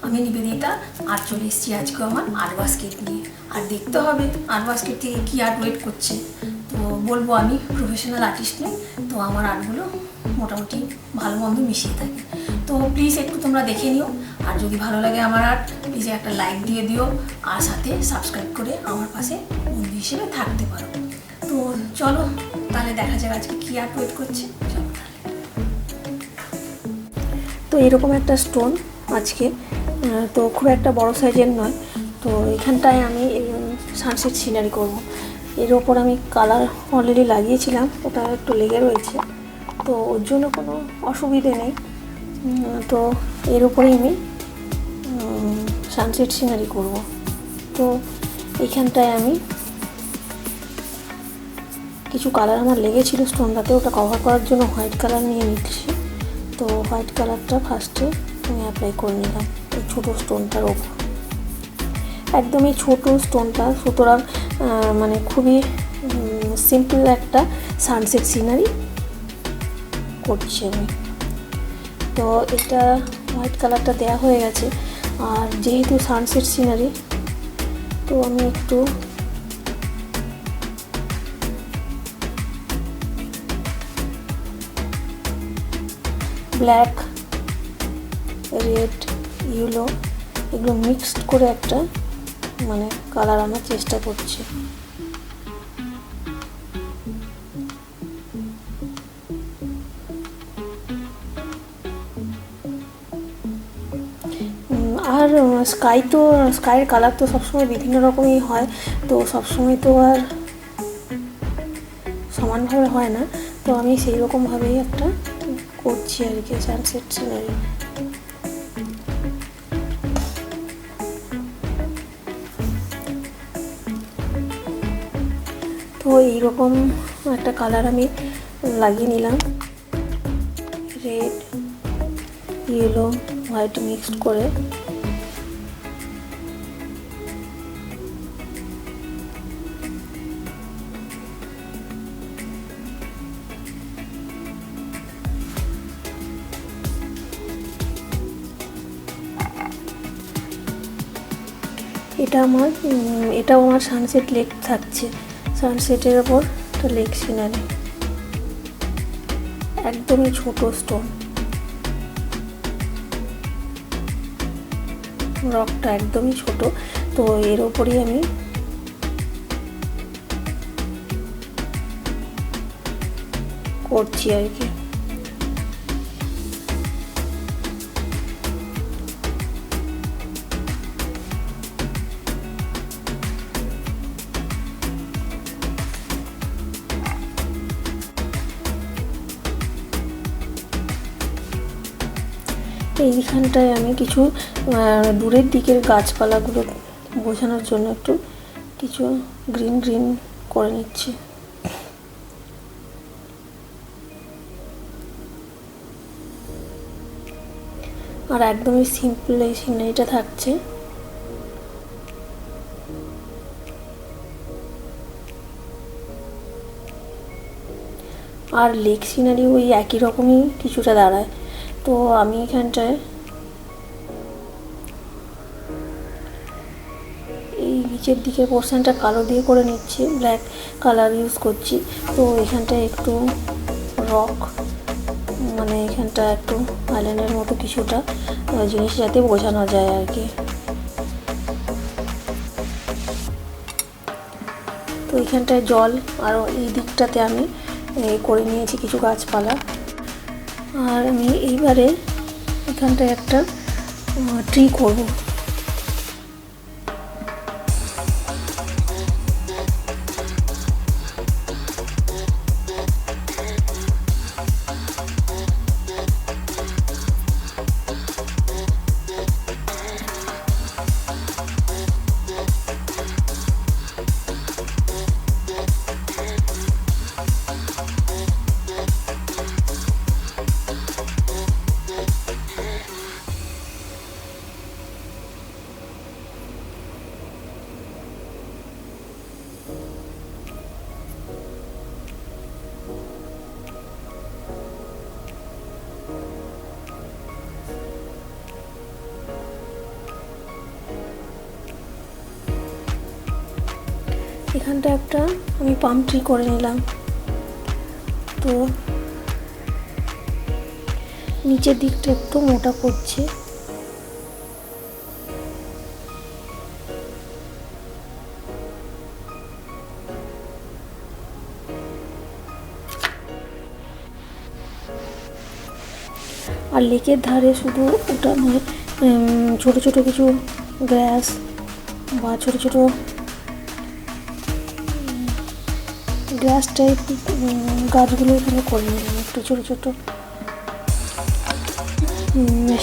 আমি নিবেদিতা আর চলে এসেছি আজকে আমার আর্ট বাস্কেট নিয়ে। আর দেখতে হবে আর্ট বাস্কেট থেকে কী আর্ট ওয়েট করছে। তো বলবো আমি প্রফেশনাল আর্টিস্ট নই, তো আমার আর্টগুলো মোটামুটি ভালো মন্দ মিশিয়ে থাকে। তো প্লিজ একটু তোমরা দেখে নিও, আর যদি ভালো লাগে আমার আর্ট প্লিজ একটা লাইক দিয়ে দিও, আর সাথে সাবস্ক্রাইব করে আমার পাশে বন্ধু হিসেবে থাকতে পারো। তো চলো তাহলে দেখা যাক আজকে কী আর্ট ওয়েট করছে। চলো তাহলে। তো এরকম একটা স্টোন আজকে, তো খুব একটা বড় সাইজের নয়। তো এখানটায় আমি সানসেট সিনারি করব। এর ওপর আমি কালার অলরেডি লাগিয়েছিলাম, ওটা একটু লেগে রয়েছে, তো ওর জন্য কোনো অসুবিধে নেই। তো এর ওপরেই আমি সানসেট সিনারি করব। তো এইখানটায় আমি কিছু কালার আমার লেগেছিল স্টোনটাতে, ওটা কভার করার জন্য হোয়াইট কালার নিয়ে নিচ্ছি। তো হোয়াইট কালারটা ফার্স্টে আমি অ্যাপ্লাই করে নিলাম এই ছোটো স্টোনটার ওপর। একদমই ছোটো স্টোনটা, সুতরাং মানে খুবই সিম্পল একটা সানসেট সিনারি করছি আমি। তো এটা হোয়াইট কালারটা দেওয়া হয়ে গেছে, আর যেহেতু সানসেট সিনারি, তো আমি একটু ব্ল্যাক, রেড, ইয়েলো এগুলো মিক্সড করে একটা মানে কালার আনার চেষ্টা করছি। আর স্কাইয়ের কালার তো সবসময় বিভিন্ন রকমই হয়, তো সবসময় তো আর সমানভাবে হয় না। তো আমি সেই রকমভাবেই একটা করছি আর কি সানসেট সিনারি। তো এইরকম একটা কালার আমি লাগিয়ে নিলাম, রেড, ইয়েলো, হোয়াইট মিক্সড করে। এটাও আমার সানসেট লেক থাকছে, সানসেটের ওপর একটা লেক সিনারি, একদমই ছোট স্টোন, রকটা একদমই ছোট। তো এর ওপরই আমি করছি আর কি। এইখানটায় আমি কিছু দূরের দিকের গাছপালাগুলো বোঝানোর জন্য একটু কিছু গ্রিন গ্রিন করে নিচ্ছি। আর একদমই সিম্পল এই সিনারিটা থাকছে। আর লেক সিনারি ওই একই রকমই কিছুটা দাঁড়ায়। তো আমি এখানটায় এই নিচের দিকের পোর্শনটা কালো দিয়ে করে নিচ্ছি, ব্ল্যাক কালার ইউজ করছি। তো এখানটায় একটু রক, মানে এখানটা একটু আইল্যান্ডের মতো কিছুটা জিনিস যাতে বোঝানো যায় আর কি। তো এখানটায় জল, আর এই দিকটাতে আমি করে নিয়েছি কিছু গাছপালা। আর আমি এইবারে এখানটায় একটা ট্রি করব। এখানটা একটা আমি পাম ট্রি করে নিলাম। তো নিচের দিকটা একটু মোটা করছি। আর লেকের ধারে শুধু ওটা নয়, ছোটো ছোটো কিছু গ্রাস বা ছোটো ছোটো গ্রাস টাইপ গাছগুলো এখানে করে নিলাম একটু ছোটো ছোটো।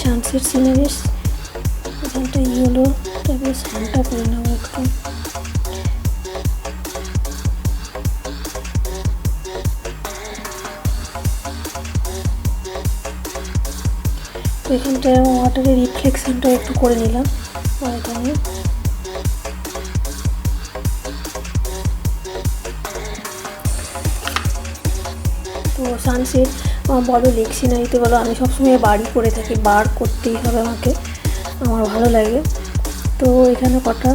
সানসেট সিনারিস এখানটা ইয়েলো টাইপের সানটা করে নেবো একটু। তো এখানটায় ওয়াটারের রিফ্লেকশনটা একটু করে নিলাম এখানে। তো সানসেট বলো, লেক সিনারিতে বলো, আমি সবসময় বাড়ি করে থাকি, বার করতেই হবে আমাকে, আমার ভালো লাগে। তো এখানে কটা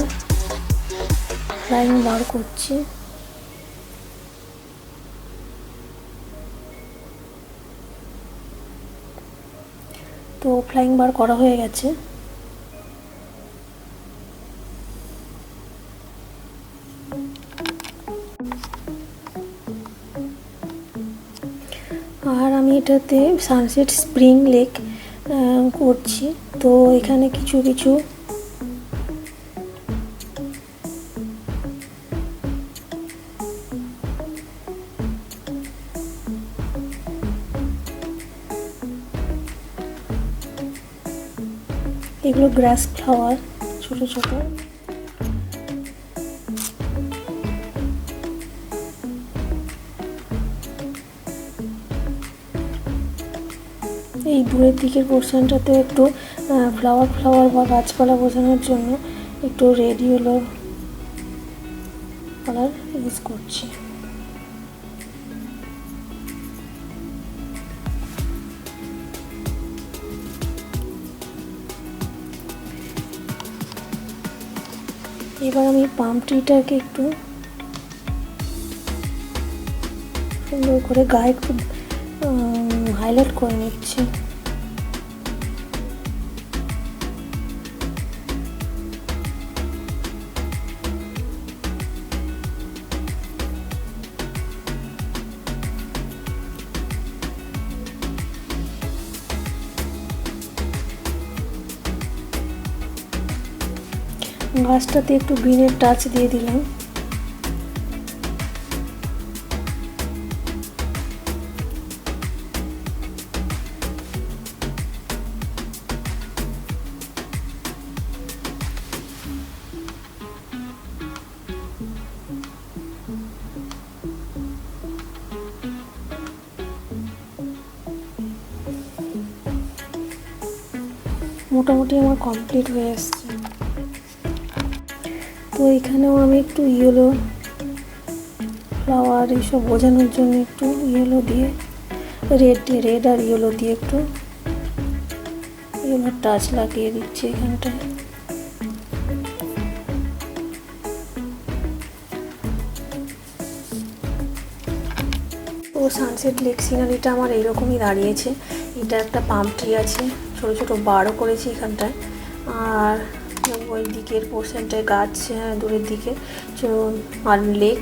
লাইন বার করছি। তো ফ্লাইং বার করা হয়ে গেছে। আর আমি এটাতে সানসেট স্প্রিং লেক করছি। তো এখানে কিছু কিছু এগুলো গ্রাস ফ্লাওয়ার ছোট ছোট। এই দূরের দিকের পোর্শনটাতে একটু ফ্লাওয়ার বা গাছপালা বোঝানোর জন্য একটু রেড ইয়েলো কালার ইউজ করছি। এবার আমি পাম ট্রিটাকে একটু সুন্দর করে গায়ে একটু হাইলাইট করে নিচ্ছি। গাছটাতে একটু গ্রিনের টাচ দিয়ে দিলাম। মোটামুটি আমার কমপ্লিট হয়ে আসছে। তো এখানেও আমি একটু ইয়েলো ফ্লাওয়ার এইসব বোঝানোর জন্য একটু ইয়েলো দিয়ে রেড আর ইয়েলো দিয়ে একটু ইয়েলো টাচ লাগিয়ে দিচ্ছি এখানটায়। তো সানসেট লেক সিনারিটা আমার এইরকমই দাঁড়িয়েছে। এটা একটা পাম ট্রি আছে, ছোটো ছোটো বারও করেছি এখানটায়। আর ওই দিকের পোর্শনটায় গাছ দূরের দিকে আর লেক,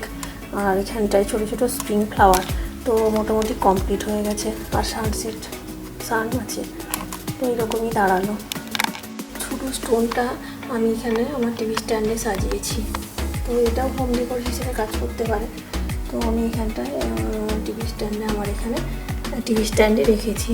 আর এখানটায় ছোটো ছোটো স্প্রিং ফ্লাওয়ার। তো মোটামুটি কমপ্লিট হয়ে গেছে। আর সান আছে। তো এইরকমই দাঁড়ালো। ছোটো স্টোনটা আমি এখানে আমার টিভি স্ট্যান্ডে সাজিয়েছি। তো এটাও হোম ডেকোর হিসেবে কাজ করতে পারে। তো আমি এখানটায় টিভি স্ট্যান্ডে রেখেছি।